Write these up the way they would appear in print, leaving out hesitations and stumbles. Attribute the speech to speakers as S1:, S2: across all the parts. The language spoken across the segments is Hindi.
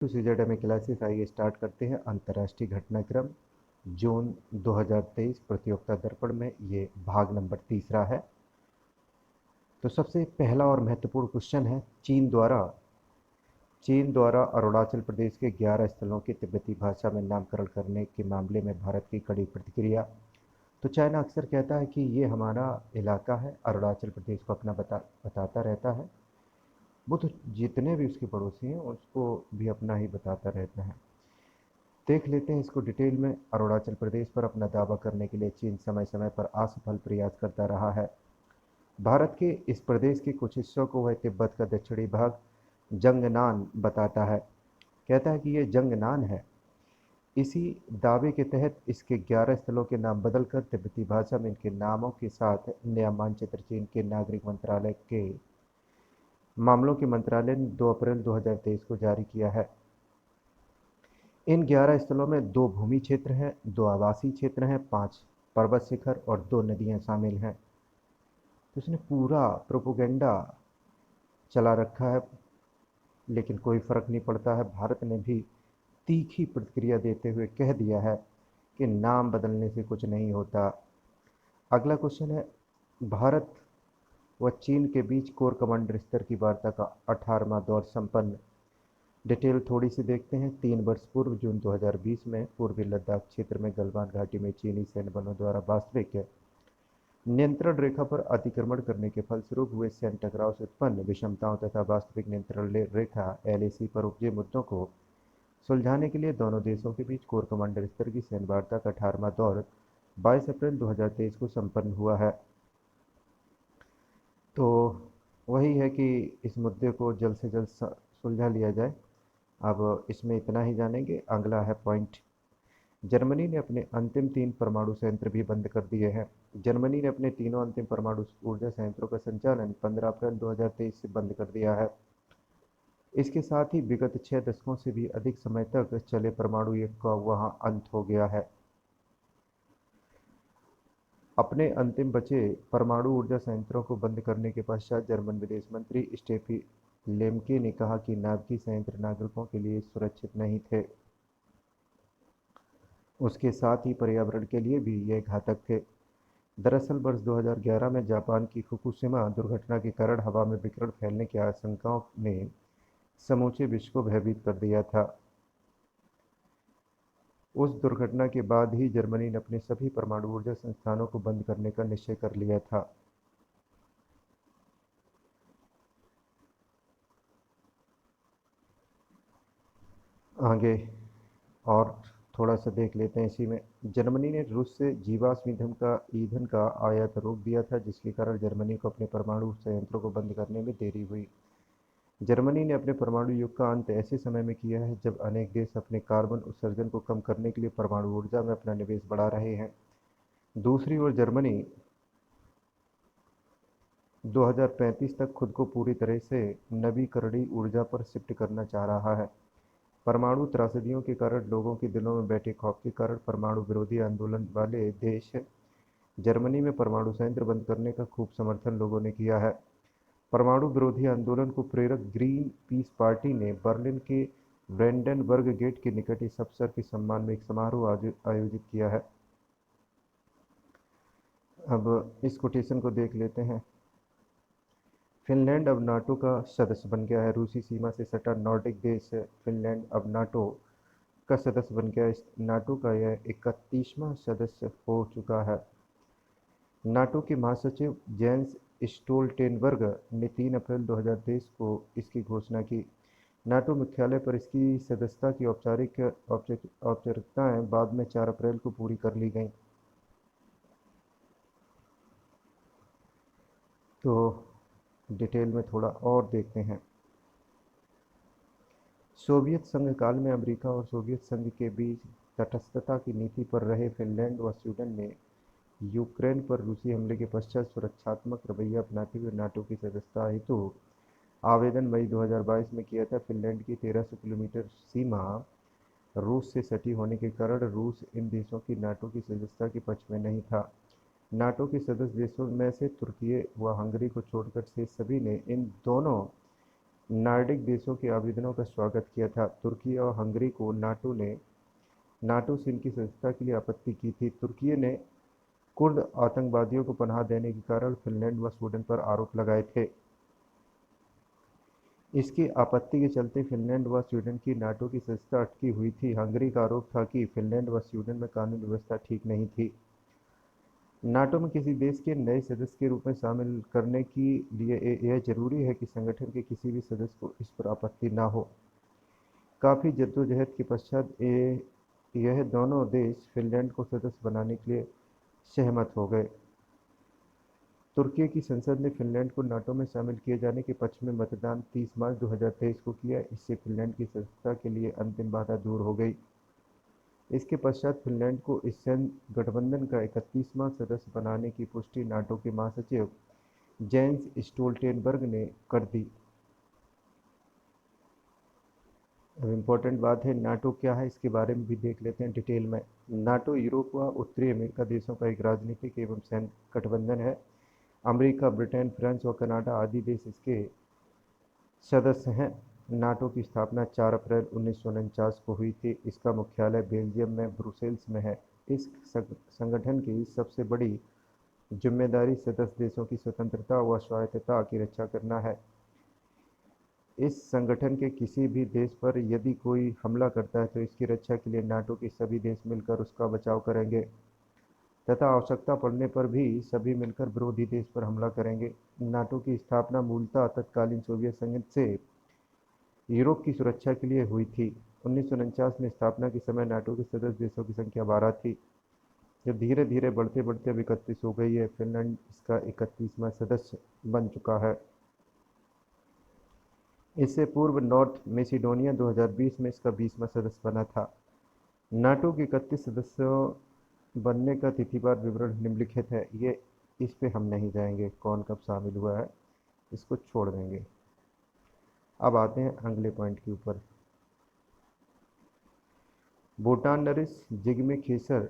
S1: टू सीजेड क्लासेस आइए स्टार्ट करते हैं अंतर्राष्ट्रीय घटनाक्रम जून 2023 प्रतियोगिता दर्पण में ये भाग नंबर तीसरा है। तो सबसे पहला और महत्वपूर्ण क्वेश्चन है चीन द्वारा अरुणाचल प्रदेश के 11 स्थलों की तिब्बती भाषा में नामकरण करने के मामले में भारत की कड़ी प्रतिक्रिया। तो चाइना अक्सर कहता है कि ये हमारा इलाका है, अरुणाचल प्रदेश को अपना बताता रहता है। वो तो जितने भी उसके पड़ोसी हैं उसको भी अपना ही बताता रहता है। देख लेते हैं इसको डिटेल में। अरुणाचल प्रदेश पर अपना दावा करने के लिए चीन समय समय पर असफल प्रयास करता रहा है। भारत के इस प्रदेश के कुछ हिस्सों को वह तिब्बत का दक्षिणी भाग जंगनान बताता है, कहता है कि यह जंगनान है। इसी दावे के तहत इसके 11 स्थलों के नाम बदलकर तिब्बती भाषा में इनके नामों के साथ नया मानचित्र चीन के नागरिक मंत्रालय के मामलों के मंत्रालय ने 2 अप्रैल 2023 को जारी किया है। इन 11 स्थलों में 2 भूमि क्षेत्र हैं, 2 आवासीय क्षेत्र हैं, 5 पर्वत शिखर और 2 नदियां शामिल हैं। तो इसने पूरा प्रोपोगेंडा चला रखा है, लेकिन कोई फर्क नहीं पड़ता है। भारत ने भी तीखी प्रतिक्रिया देते हुए कह दिया है कि नाम बदलने से कुछ नहीं होता। अगला क्वेश्चन है, भारत व चीन के बीच कोर कमांडर स्तर की वार्ता का 18वां दौर संपन्न। डिटेल थोड़ी सी देखते हैं। 3 वर्ष पूर्व जून 2020 में पूर्वी लद्दाख क्षेत्र में गलवान घाटी में चीनी सैन्य बलों द्वारा वास्तविक नियंत्रण रेखा पर अतिक्रमण करने के फलस्वरूप हुए सैन्य टकराव से उत्पन्न विषमताओं तथा वास्तविक नियंत्रण रेखा एलएसी पर उपजे मुद्दों को सुलझाने के लिए दोनों देशों के बीच कोर कमांडर स्तर की सैन्य वार्ता का 18वां दौर 22 अप्रैल 2023 को संपन्न हुआ है। तो वही है कि इस मुद्दे को जल्द से जल्द सुलझा लिया जाए। अब इसमें इतना ही जानेंगे। अगला है पॉइंट, जर्मनी ने अपने अंतिम 3 परमाणु संयंत्र भी बंद कर दिए हैं। जर्मनी ने अपने तीनों अंतिम परमाणु ऊर्जा संयंत्रों का संचालन 15 अप्रैल 2023 से बंद कर दिया है। इसके साथ ही विगत 6 दशकों से भी अधिक समय तक चले परमाणु युग का वहां अंत हो गया है। अपने अंतिम बचे परमाणु ऊर्जा संयंत्रों को बंद करने के पश्चात जर्मन विदेश मंत्री स्टेफी लेमके ने कहा कि नाभिकीय संयंत्र नागरिकों के लिए सुरक्षित नहीं थे, उसके साथ ही पर्यावरण के लिए भी ये घातक थे। दरअसल वर्ष 2011 में जापान की फुकुशिमा दुर्घटना के कारण हवा में विकिरण फैलने की आशंकाओं ने समूचे विश्व को भयभीत कर दिया था। उस दुर्घटना के बाद ही जर्मनी ने अपने सभी परमाणु ऊर्जा संस्थानों को बंद करने का निश्चय कर लिया था। आगे और थोड़ा सा देख लेते हैं इसी में। जर्मनी ने रूस से जीवाश्म ईंधन का आयात रोक दिया था, जिसके कारण जर्मनी को अपने परमाणु संयंत्रों को बंद करने में देरी हुई। जर्मनी ने अपने परमाणु युग का अंत ऐसे समय में किया है जब अनेक देश अपने कार्बन उत्सर्जन को कम करने के लिए परमाणु ऊर्जा में अपना निवेश बढ़ा रहे हैं। दूसरी ओर जर्मनी 2035 तक खुद को पूरी तरह से नवीकरणीय ऊर्जा पर शिफ्ट करना चाह रहा है। परमाणु त्रासदियों के कारण लोगों के दिलों में बैठे खौफ के कारण परमाणु विरोधी आंदोलन वाले देश जर्मनी में परमाणु संयंत्र बंद करने का खूब समर्थन लोगों ने किया है। परमाणु विरोधी आंदोलन को प्रेरक ग्रीन पीस पार्टी ने बर्लिन के ब्रेंडेनबर्ग गेट के निकट इस अवसर के सम्मान में एक समारोह आयोजित किया है। अब इस कोटेशन को देख लेते हैं। फिनलैंड अब नाटो का सदस्य बन गया है। रूसी सीमा से सटा नॉर्डिक देश फिनलैंड अब नाटो का सदस्य बन गया। इस नाटो का यह 31वां सदस्य हो चुका है। नाटो के महासचिव जेंस स्टोल्टेनबर्ग ने 3 अप्रैल 2023 को इसकी घोषणा की। नाटो मुख्यालय पर इसकी सदस्यता की औपचारिकताएं बाद में 4 अप्रैल को पूरी कर ली गईं। तो डिटेल में थोड़ा और देखते हैं। सोवियत संघ काल में अमेरिका और सोवियत संघ के बीच तटस्थता की नीति पर रहे फिनलैंड व स्वीडन ने यूक्रेन पर रूसी हमले के पश्चात सुरक्षात्मक रवैया अपनाते हुए नाटो की सदस्यता हेतु आवेदन मई 2022 में किया था। फिनलैंड की 1300 किलोमीटर सीमा रूस से सटी होने के कारण रूस इन देशों की नाटो की सदस्यता के पक्ष में नहीं था। नाटो के सदस्य देशों में से तुर्की व हंगरी को छोड़कर शेष सभी ने इन दोनों नॉर्डिक देशों के आवेदनों का स्वागत किया था। तुर्की और हंगरी को नाटो से इनकी सदस्यता के लिए आपत्ति की थी। तुर्की ने कुर्द आतंकवादियों को पनाह देने के कारण फिनलैंड व स्वीडन पर आरोप लगाए थे। इसकी आपत्ति के चलते फिनलैंड व स्वीडन की नाटो की सदस्यता अटकी हुई थी। हंगरी का आरोप था कि फिनलैंड व स्वीडन में कानून व्यवस्था ठीक नहीं थी। नाटो में किसी देश के नए सदस्य के रूप में शामिल करने के लिए यह जरूरी है कि संगठन के किसी भी सदस्य को इस पर आपत्ति न हो। काफ़ी जद्दोजहद के पश्चात यह दोनों देश फिनलैंड को सदस्य बनाने के लिए सहमत हो गए। तुर्की की संसद ने फिनलैंड को नाटो में शामिल किए जाने के पक्ष में मतदान 30 मार्च 2023 को किया। इससे फिनलैंड की सदस्यता के लिए अंतिम बाधा दूर हो गई। इसके पश्चात फिनलैंड को इस सैन्य गठबंधन का 31वां सदस्य बनाने की पुष्टि नाटो के महासचिव जेंस स्टोल्टेनबर्ग ने कर दी। अब इम्पोर्टेंट बात है, नाटो क्या है इसके बारे में भी देख लेते हैं डिटेल में। नाटो यूरोप व उत्तरी अमेरिका देशों का एक राजनीतिक एवं सैन्य गठबंधन है। अमेरिका, ब्रिटेन, फ्रांस और कनाडा आदि देश इसके सदस्य हैं। नाटो की स्थापना 4 अप्रैल 1949 को हुई थी। इसका मुख्यालय बेल्जियम में ब्रुसेल्स में है। इस संगठन की सबसे बड़ी जिम्मेदारी सदस्य देशों की स्वतंत्रता व स्वायत्तता की रक्षा करना है। इस संगठन के किसी भी देश पर यदि कोई हमला करता है तो इसकी रक्षा के लिए नाटो के सभी देश मिलकर उसका बचाव करेंगे तथा आवश्यकता पड़ने पर भी सभी मिलकर विरोधी देश पर हमला करेंगे। नाटो की स्थापना मूलतः तत्कालीन सोवियत संघ से यूरोप की सुरक्षा के लिए हुई थी। 1949 में स्थापना के समय नाटो के सदस्य देशों की संख्या 12 थी, जो धीरे धीरे बढ़ते बढ़ते अब 31 हो गई है। फिनलैंड इसका 31वां सदस्य बन चुका है। इससे पूर्व नॉर्थ मैसेडोनिया 2020 में इसका 20वां सदस्य बना था। नाटो के 31 सदस्यों बनने का तिथिवार विवरण निम्नलिखित है। ये इस पे हम नहीं जाएंगे, कौन कब शामिल हुआ है इसको छोड़ देंगे। अब आते हैं अगले पॉइंट के ऊपर। भूटान नरेश जिग्मे खेसर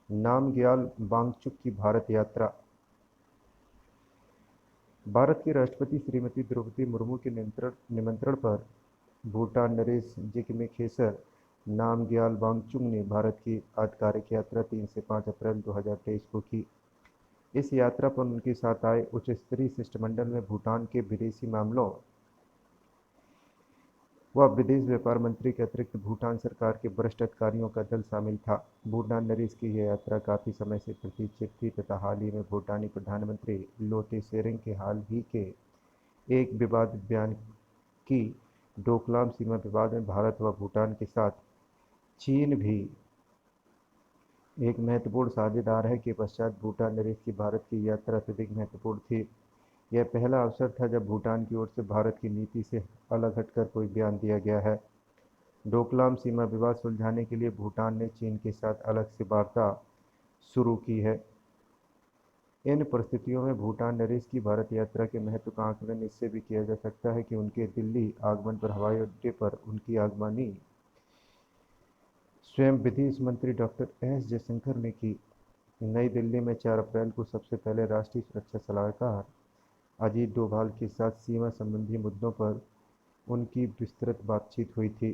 S1: नामग्याल वांगचुक की भारत यात्रा। भारत की राष्ट्रपति श्रीमती द्रौपदी मुर्मू के निमंत्रण पर भूटान नरेश जिग्मे खेसर नामग्याल वांगचुक ने भारत की आधिकारिक यात्रा 3 से 5 अप्रैल 2023 को की। इस यात्रा पर उनके साथ आए उच्च स्तरीय शिष्टमंडल में भूटान के विदेशी मामलों व विदेश व्यापार मंत्री के अतिरिक्त भूटान सरकार के वरिष्ठ अधिकारियों का दल शामिल था। भूटान नरेश की यह यात्रा काफ़ी समय से प्रतीक्षित थी तथा हाल ही में भूटानी प्रधानमंत्री लोटे शेरिंग के हाल ही के एक विवादित बयान की डोकलाम सीमा विवाद में भारत व भूटान के साथ चीन भी एक महत्वपूर्ण साझेदार है के पश्चात भूटान नरेश की भारत की यात्रा अत्यधिक महत्वपूर्ण थी। यह पहला अवसर था जब भूटान की ओर से भारत की नीति से अलग हटकर कोई बयान दिया गया है। डोकलाम सीमा विवाद सुलझाने के लिए भूटान ने चीन के साथ अलग से वार्ता शुरू की है। इन परिस्थितियों में भूटान नरेश की भारत यात्रा के महत्व का आकलन इससे भी किया जा सकता है कि उनके दिल्ली आगमन पर हवाई अड्डे पर उनकी आगमनी स्वयं विदेश मंत्री डॉक्टर एस जयशंकर ने की। नई दिल्ली में 4 अप्रैल को सबसे पहले राष्ट्रीय सुरक्षा सलाहकार अजीत डोभाल के साथ सीमा संबंधी मुद्दों पर उनकी विस्तृत बातचीत हुई थी।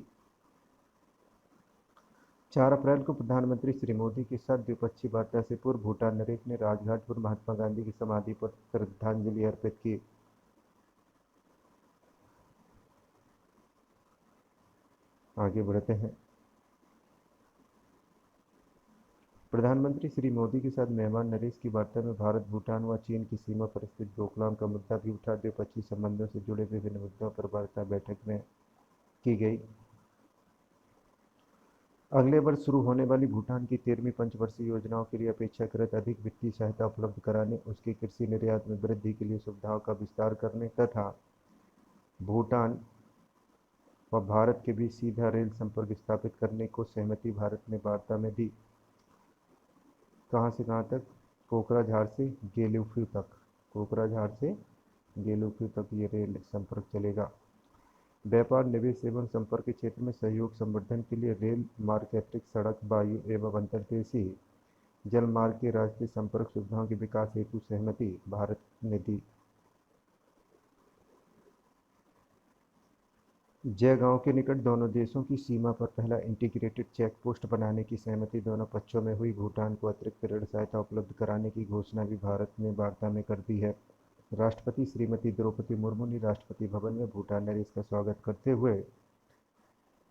S1: 4 अप्रैल को प्रधानमंत्री श्री मोदी के साथ द्विपक्षीय वार्ता से पूर्व भूटान नरेश ने राजघाट पर महात्मा गांधी की समाधि पर श्रद्धांजलि अर्पित की। आगे बढ़ते हैं। प्रधानमंत्री श्री मोदी के साथ मेहमान नरेश की वार्ता में भारत, भूटान व चीन की सीमा पर स्थित डोकलाम का मुद्दा भी उठा। द्विपक्षीय संबंधों से जुड़े विभिन्न मुद्दों पर वार्ता बैठक में की गई। अगले वर्ष शुरू होने वाली भूटान की 13वीं पंचवर्षीय योजनाओं के लिए अपेक्षाकृत अधिक वित्तीय सहायता उपलब्ध कराने, उसके कृषि निर्यात में वृद्धि के लिए सुविधाओं का विस्तार करने तथा भूटान व भारत के बीच सीधा रेल संपर्क स्थापित करने को सहमति भारत ने वार्ता में दी। कहाँ से कहाँ तक? कोकराझार से गेलुफू तक। कोकराझार से गेलुफू तक ये रेल संपर्क चलेगा। व्यापार, निवेश एवं संपर्क के क्षेत्र में सहयोग संवर्धन के लिए रेल मार्ग के अतिरिक्त सड़क, वायु एवं अंतर्देशीय जल मार्ग के राष्ट्रीय संपर्क सुविधाओं के विकास हेतु सहमति भारत ने दी। जयगांव के निकट दोनों देशों की सीमा पर पहला इंटीग्रेटेड चेक पोस्ट बनाने की सहमति दोनों पक्षों में हुई। भूटान को अतिरिक्त ऋण सहायता उपलब्ध कराने की घोषणा भी भारत ने वार्ता में कर दी है। राष्ट्रपति श्रीमती द्रौपदी मुर्मू ने राष्ट्रपति भवन में भूटान नरेश का स्वागत करते हुए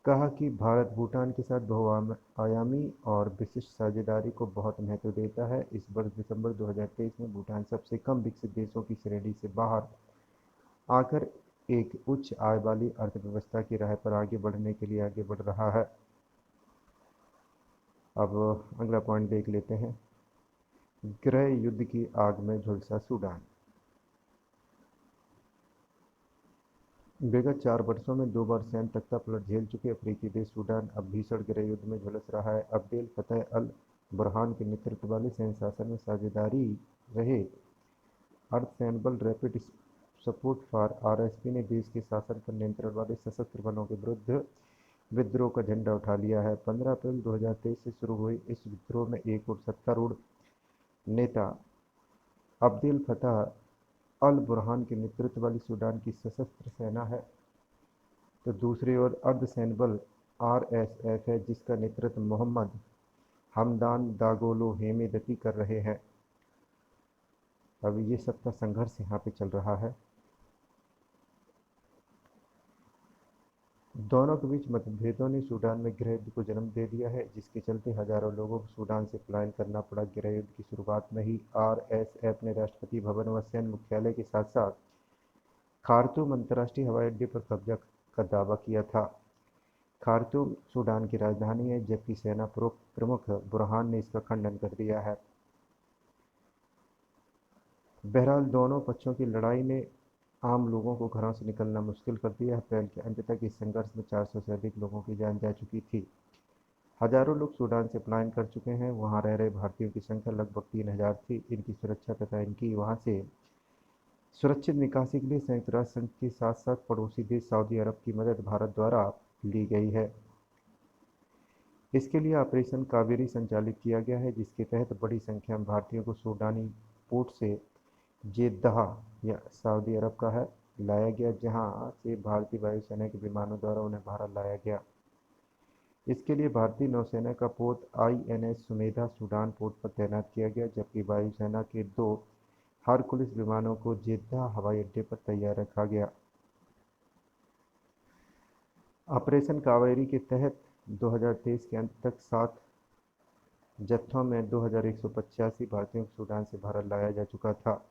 S1: कहा कि भारत भूटान के साथ बहुआयामी और विशिष्ट साझेदारी को बहुत महत्व देता है। इस वर्ष दिसंबर 2023 में भूटान सबसे कम विकसित देशों की श्रेणी से बाहर आकर एक उच्च आय वाली अर्थव्यवस्था की राह पर आगे बढ़ने के लिए आगे बढ़ रहा है। अब अगला पॉइंट देख लेते हैं। गृह युद्ध की आग में झुलसा सूडान। विगत 4 वर्षों में 2 बार सैन्य तख्तापलट झेल चुके अफ्रीकी देश सूडान अब भीषण गृह युद्ध में झुलस रहा है। अब्देल फतह अल बुरहान के नेतृत्व वाले सैन्य शासन में साझेदारी रहे अर्ध सैन्य बल रैपिड सपोर्ट फॉर आरएसपी ने देश के शासन पर नियंत्रण वाले सशस्त्र बलों के विरुद्ध विद्रोह का झंडा उठा लिया है। 15 अप्रैल 2023 से शुरू हुए इस विद्रोह में एक और सत्तारूढ़ नेता अब्देल फतह अल बुरहान के नेतृत्व वाली सूडान की सशस्त्र सेना है, तो दूसरी ओर अर्धसैन्य बल आरएसएफ है, जिसका नेतृत्व मोहम्मद हमदान दागोलो हेमेदती कर रहे हैं। अब ये सत्ता संघर्ष यहाँ पे चल रहा है। दोनों के बीच मतभेदों ने सूडान में गृह युद्ध को जन्म दे दिया है, जिसके चलते हजारों लोगों को सूडान से पलायन करना पड़ा। गृह युद्ध की शुरुआत में ही आरएसएफ ने राष्ट्रपति भवन व सैन्य मुख्यालय के साथ साथ खार्तूम अंतर्राष्ट्रीय हवाई अड्डे पर कब्जा का दावा किया था। खार्तूम सूडान की राजधानी है, जबकि सेना प्रमुख बुरहान ने इसका खंडन कर दिया है। बहरहाल दोनों पक्षों की लड़ाई ने आम लोगों को घरों से निकलना मुश्किल कर दिया। अप्रैल के अंत तक इस संघर्ष में 400 से अधिक लोगों की जान जा चुकी थी। हजारों लोग सूडान से पलायन कर चुके हैं। वहां रह रहे भारतीयों की संख्या लगभग 3000 थी। इनकी सुरक्षा तथा इनकी वहां से सुरक्षित निकासी के लिए संयुक्त राष्ट्र संघ के साथ साथ पड़ोसी देश सऊदी अरब की मदद भारत द्वारा ली गई है। इसके लिए ऑपरेशन कावेरी संचालित किया गया है, जिसके तहत बड़ी संख्या में भारतीयों को सूडानी पोर्ट से जेद्दाह या सऊदी अरब का है लाया गया, जहां से भारतीय वायुसेना के विमानों द्वारा उन्हें भारत लाया गया। इसके लिए भारतीय नौसेना का पोत आईएनएस सुमेधा सूडान पोर्ट पर तैनात किया गया, जबकि वायुसेना के 2 हरकुलिस विमानों को जेद्दाह हवाई अड्डे पर तैयार रखा गया। ऑपरेशन कावेरी के तहत 2023 के अंत तक 7 जत्थों में 2185 भारतीयों को सूडान से भारत लाया जा चुका था।